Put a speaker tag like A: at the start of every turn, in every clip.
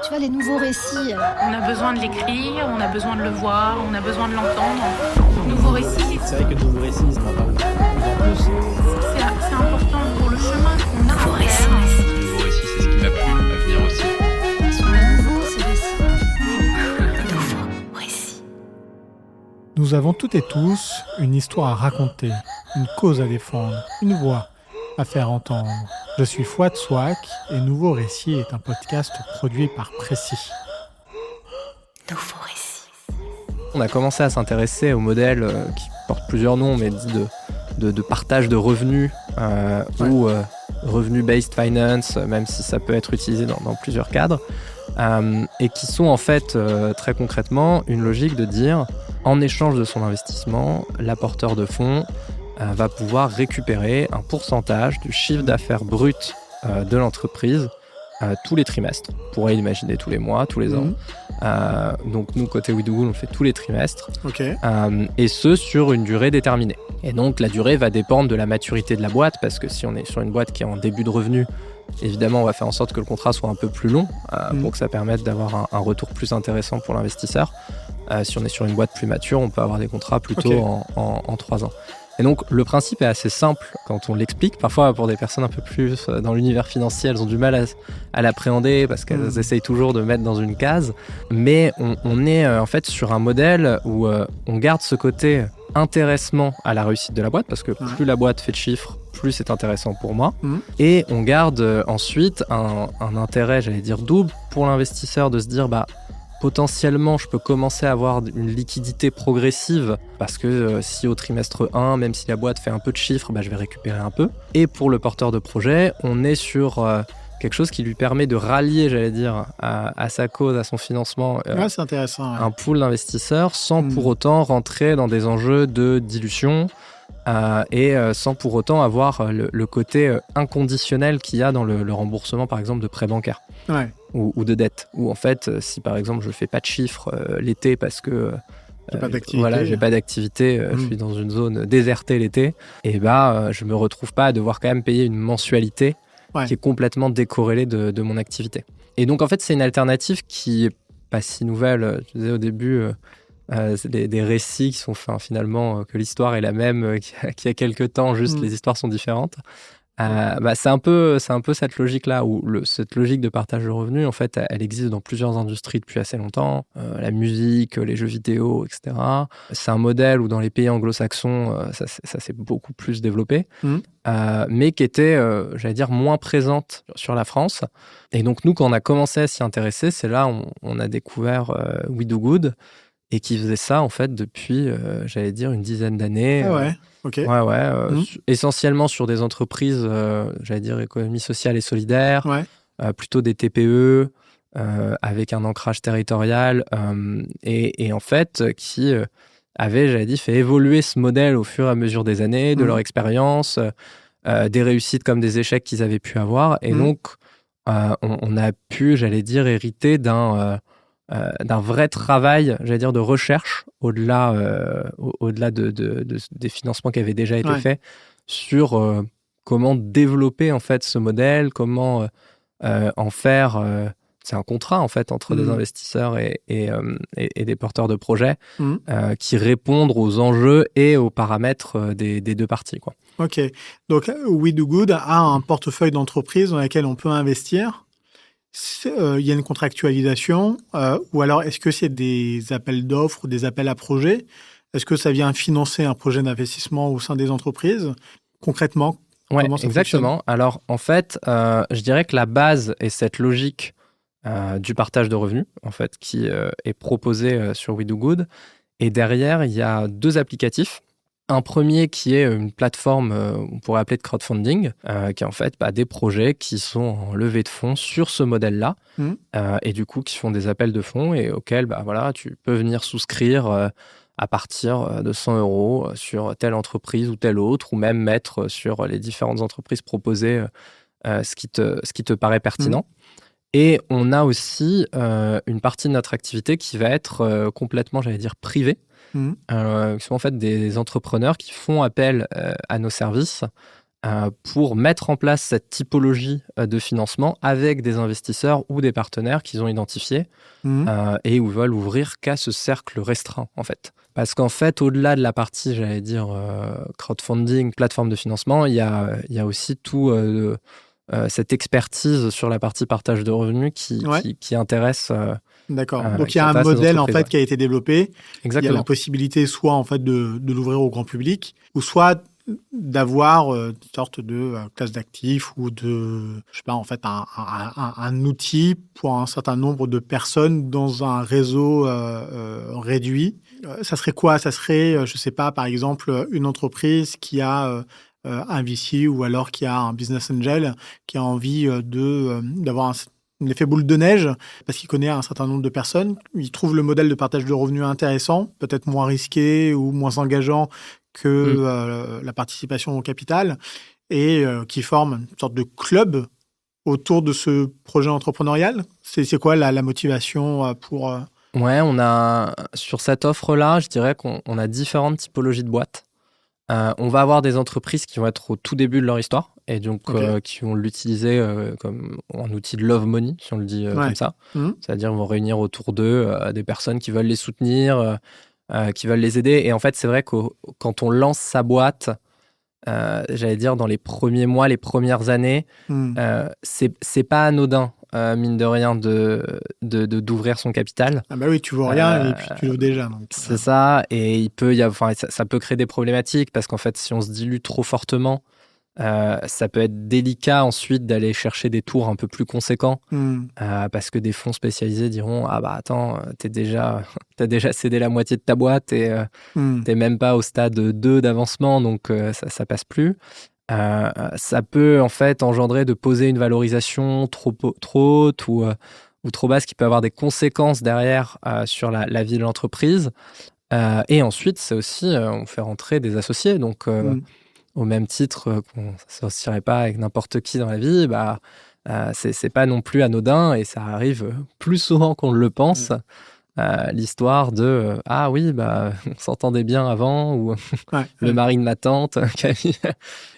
A: Tu vois, les nouveaux récits.
B: On a besoin de l'écrire, on a besoin de le voir, on a besoin de l'entendre. Nouveau récit,
C: C'est vrai que de nouveaux récits, ça va pas en plus.
B: c'est important pour le chemin qu'on a.
A: Nouveau récit.
D: Ce nouveau récit, c'est ce qui m'a plu à venir aussi.
A: Ils sont nouveaux, ces récits. Nouveau récit.
E: Nous avons toutes et tous une histoire à raconter, une cause à défendre, une voix à faire entendre. Je suis Fouad Souak et Nouveau Récit est un podcast produit par Précis.
A: Nouveau récit.
C: On a commencé à s'intéresser au modèle qui porte plusieurs noms, mais dit de partage de revenus ou revenue-based finance, même si ça peut être utilisé dans plusieurs cadres, et qui sont en fait très concrètement une logique de dire, en échange de son investissement, l'apporteur de fonds va pouvoir récupérer un pourcentage du chiffre d'affaires brut de l'entreprise tous les trimestres. On pourrait l'imaginer tous les mois, tous les ans. Donc nous, côté We Do Good, on le fait tous les trimestres.
E: Ok.
C: Et ce, sur une durée déterminée. Et donc la durée va dépendre de la maturité de la boîte, parce que si on est sur une boîte qui est en début de revenu, évidemment, on va faire en sorte que le contrat soit un peu plus long pour que ça permette d'avoir un retour plus intéressant pour l'investisseur. Si on est sur une boîte plus mature, on peut avoir des contrats plutôt en 3 ans. Et donc, le principe est assez simple quand on l'explique. Parfois, pour des personnes un peu plus dans l'univers financier, elles ont du mal à l'appréhender parce qu'elles essayent toujours de mettre dans une case. Mais on est en fait sur un modèle où on garde ce côté intéressement à la réussite de la boîte, parce que plus la boîte fait de chiffres, plus c'est intéressant pour moi. Et on garde ensuite un intérêt, j'allais dire double, pour l'investisseur de se dire, potentiellement, je peux commencer à avoir une liquidité progressive parce que si au trimestre 1, même si la boîte fait un peu de chiffres, je vais récupérer un peu. Et pour le porteur de projet, on est sur quelque chose qui lui permet de rallier, j'allais dire, à sa cause, à son financement,
E: C'est intéressant.
C: un pool d'investisseurs sans pour autant rentrer dans des enjeux de dilution et sans pour autant avoir le côté inconditionnel qu'il y a dans le remboursement, par exemple, de prêts bancaires.
E: Ouais.
C: Ou de dette, où en fait, si par exemple je fais pas de chiffres l'été parce que
E: J'ai pas d'activité.
C: j'ai pas d'activité, je suis dans une zone désertée l'été, et je me retrouve pas à devoir quand même payer une mensualité qui est complètement décorrélée de mon activité. Et donc en fait, c'est une alternative qui est pas si nouvelle. Je disais au début, c'est des récits qui sont faits finalement, que l'histoire est la même qu'il y a quelques temps, juste les histoires sont différentes. C'est un peu cette logique-là, où cette logique de partage de revenus, en fait, elle existe dans plusieurs industries depuis assez longtemps. La musique, les jeux vidéo, etc. C'est un modèle où dans les pays anglo-saxons, ça s'est beaucoup plus développé, mais qui était, j'allais dire, moins présente sur la France. Et donc nous, quand on a commencé à s'y intéresser, c'est là où on a découvert We Do Good, et qui faisait ça, en fait, depuis, j'allais dire, une dizaine d'années.
E: Ok.
C: Essentiellement sur des entreprises, j'allais dire, économie sociale et solidaire, plutôt des TPE, avec un ancrage territorial, et en fait, qui avaient, j'allais dire, fait évoluer ce modèle au fur et à mesure des années, de leur expérience, des réussites comme des échecs qu'ils avaient pu avoir. Et donc, on a pu, j'allais dire, hériter d'un vrai travail, j'allais dire, de recherche au-delà des financements qui avaient déjà été faits sur comment développer en fait ce modèle, comment en faire. C'est un contrat en fait entre des investisseurs et des porteurs de projets qui répondent aux enjeux et aux paramètres des deux parties, quoi.
E: Ok. Donc, We Do Good a un portefeuille d'entreprises dans lequel on peut investir. Il y a une contractualisation, ou alors est-ce que c'est des appels d'offres ou des appels à projets? Est-ce que ça vient financer un projet d'investissement au sein des entreprises? Concrètement, comment ça
C: exactement.
E: fonctionne?
C: Alors en fait, je dirais que la base est cette logique du partage de revenus, en fait, qui est proposée sur We Do Good. Et derrière, il y a 2 applicatifs. Un premier qui est une plateforme, on pourrait appeler de crowdfunding, qui est en fait des projets qui sont en levée de fonds sur ce modèle-là, et du coup qui font des appels de fonds et auxquels tu peux venir souscrire à partir de 100 € sur telle entreprise ou telle autre, ou même mettre sur les différentes entreprises proposées ce qui te paraît pertinent. Et on a aussi une partie de notre activité qui va être complètement, j'allais dire, privée, qui sont en fait des entrepreneurs qui font appel à nos services pour mettre en place cette typologie de financement avec des investisseurs ou des partenaires qu'ils ont identifiés et où ils veulent ouvrir qu'à ce cercle restreint, en fait. Parce qu'en fait, au-delà de la partie, j'allais dire, crowdfunding, plateforme de financement, il y a aussi tout cette expertise sur la partie partage de revenus qui intéresse.
E: D'accord. Donc,
C: qui
E: il y a un
C: intéresse les
E: modèle en
C: entreprises,
E: fait qui a été développé.
C: Exactement.
E: Il y a la possibilité soit en fait de l'ouvrir au grand public, ou soit d'avoir une sorte de classe d'actifs ou de, je sais pas, en fait, un outil pour un certain nombre de personnes dans un réseau réduit. Ça serait quoi? Ça serait, je sais pas, par exemple, une entreprise qui a un VC ou alors qui a un business angel qui a envie d'avoir un effet boule de neige parce qu'il connaît un certain nombre de personnes. Il trouve le modèle de partage de revenus intéressant, peut-être moins risqué ou moins engageant que la participation au capital et qui forme une sorte de club autour de ce projet entrepreneurial. C'est quoi la motivation pour...
C: Ouais, on a, sur cette offre-là, je dirais qu'on a différentes typologies de boîtes. On va avoir des entreprises qui vont être au tout début de leur histoire et donc qui vont l'utiliser comme un outil de love money, si on le dit comme ça. C'est-à-dire, ils vont réunir autour d'eux des personnes qui veulent les soutenir, qui veulent les aider. Et en fait, c'est vrai que quand on lance sa boîte, j'allais dire dans les premiers mois, les premières années, c'est pas anodin, mine de rien, d'ouvrir son capital.
E: Ah bah oui, tu vois rien et puis tu l'ouvres déjà. Donc.
C: C'est ça, et il peut y avoir, ça peut créer des problématiques parce qu'en fait, si on se dilue trop fortement, ça peut être délicat ensuite d'aller chercher des tours un peu plus conséquents parce que des fonds spécialisés diront ah bah attends, t'as déjà cédé la moitié de ta boîte et t'es même pas au stade 2 d'avancement, donc ça passe plus. Ça peut en fait engendrer de poser une valorisation trop haute ou trop basse qui peut avoir des conséquences derrière sur la vie de l'entreprise. Et ensuite, c'est aussi, on fait rentrer des associés. Donc, au même titre qu'on ne s'associerait pas avec n'importe qui dans la vie, c'est pas non plus anodin et ça arrive plus souvent qu'on ne le pense. L'histoire de ah oui, on s'entendait bien avant, ou le mari de ma tante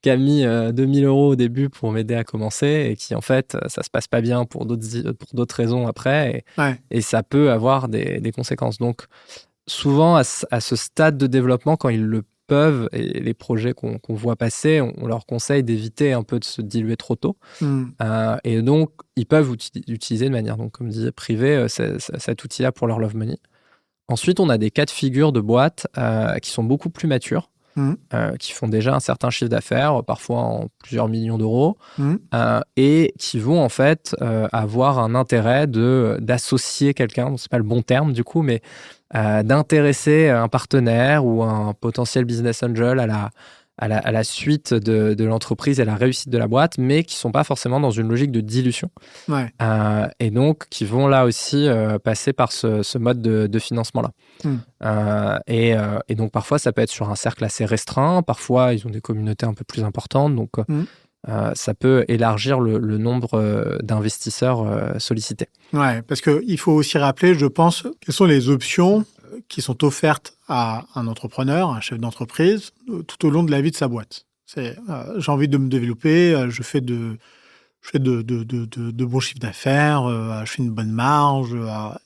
C: qui a mis 2000 € au début pour m'aider à commencer et qui en fait ça se passe pas bien pour d'autres raisons après et ça peut avoir des conséquences. Donc souvent à ce stade de développement, quand ils le peuvent, et les projets qu'on voit passer, on leur conseille d'éviter un peu de se diluer trop tôt. Et donc, ils peuvent utiliser de manière, donc, comme disait, privée, cet outil-là pour leur love money. Ensuite, on a des cas de figure de boîtes qui sont beaucoup plus matures, qui font déjà un certain chiffre d'affaires, parfois en plusieurs millions d'euros, et qui vont en fait avoir un intérêt d'associer quelqu'un, c'est pas le bon terme du coup, mais d'intéresser un partenaire ou un potentiel business angel à la suite de l'entreprise et à la réussite de la boîte, mais qui ne sont pas forcément dans une logique de dilution. Et donc, qui vont là aussi passer par ce mode de financement-là. Et donc, parfois, ça peut être sur un cercle assez restreint. Parfois, ils ont des communautés un peu plus importantes. Donc, ça peut élargir le nombre d'investisseurs sollicités. Ouais,
E: parce qu'il faut aussi rappeler, je pense, quelles sont les options qui sont offertes à un entrepreneur, un chef d'entreprise, tout au long de la vie de sa boîte. J'ai envie de me développer, je fais de bons chiffres d'affaires, je fais une bonne marge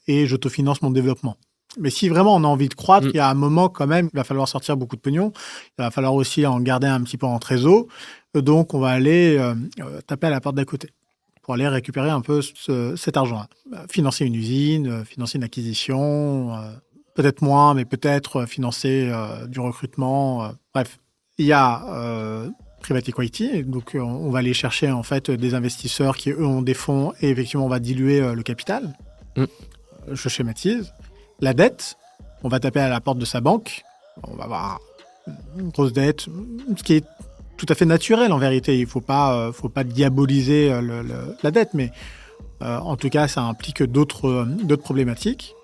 E: et j'autofinance mon développement. Mais si vraiment on a envie de croître, il y a un moment quand même, il va falloir sortir beaucoup de pognon, il va falloir aussi en garder un petit peu en trésor. Donc, on va aller taper à la porte d'à côté pour aller récupérer un peu cet argent-là. Financer une usine, financer une acquisition, peut-être moins, mais peut-être financer du recrutement. Bref, il y a Private Equity. Donc, on va aller chercher en fait des investisseurs qui, eux, ont des fonds et effectivement, on va diluer le capital. Je schématise. La dette, on va taper à la porte de sa banque. On va avoir une grosse dette, ce qui est tout à fait naturel en vérité. Il ne faut pas diaboliser la dette, mais en tout cas, ça implique d'autres problématiques.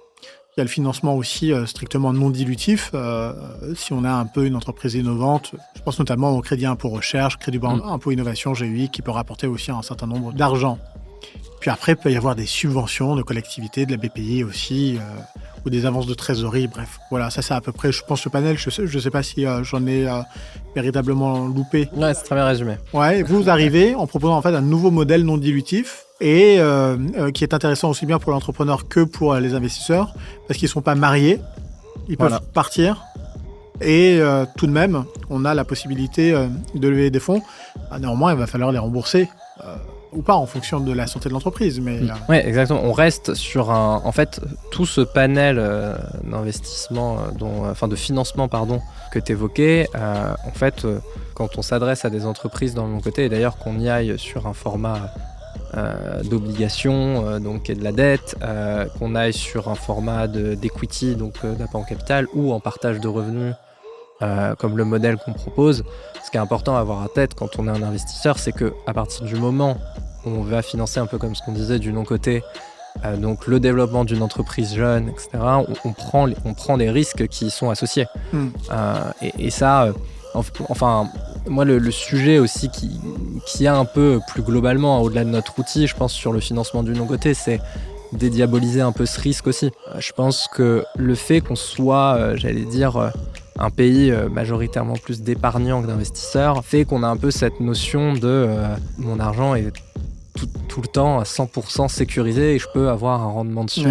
E: Il y a le financement aussi strictement non dilutif. Si on a un peu une entreprise innovante, je pense notamment au crédit impôt recherche, crédit impôt innovation, GUI, qui peut rapporter aussi un certain nombre d'argent. Puis après, il peut y avoir des subventions de collectivités, de la BPI aussi, ou des avances de trésorerie, bref. Voilà, ça c'est à peu près, je pense, le panel. Je sais pas si j'en ai véritablement loupé.
C: Ouais, c'est très bien résumé.
E: Ouais, vous arrivez en proposant en fait un nouveau modèle non dilutif et qui est intéressant aussi bien pour l'entrepreneur que pour les investisseurs parce qu'ils sont pas mariés, ils peuvent partir et tout de même, on a la possibilité de lever des fonds. Néanmoins, il va falloir les rembourser. Ou pas en fonction de la santé de l'entreprise. Mais
C: Oui, exactement. On reste sur en fait, tout ce panel d'investissement, de financement, que tu évoquais. En fait, quand on s'adresse à des entreprises dans le long côté, et d'ailleurs qu'on y aille sur un format d'obligation, donc et de la dette, qu'on aille sur un format d'equity, donc d'apport en capital, ou en partage de revenus, comme le modèle qu'on propose. Ce qui est important à avoir à tête quand on est un investisseur, c'est qu'à partir du moment où on va financer un peu comme ce qu'on disait du non-coté, donc le développement d'une entreprise jeune, etc., on prend les risques qui y sont associés. Et ça, enfin, moi, le sujet aussi qui a un peu plus globalement, au-delà de notre outil, je pense, sur le financement du non-coté, c'est dédiaboliser un peu ce risque aussi. Je pense que le fait qu'on soit, un pays majoritairement plus d'épargnants que d'investisseurs fait qu'on a un peu cette notion de mon argent est tout le temps à 100% sécurisé et je peux avoir un rendement dessus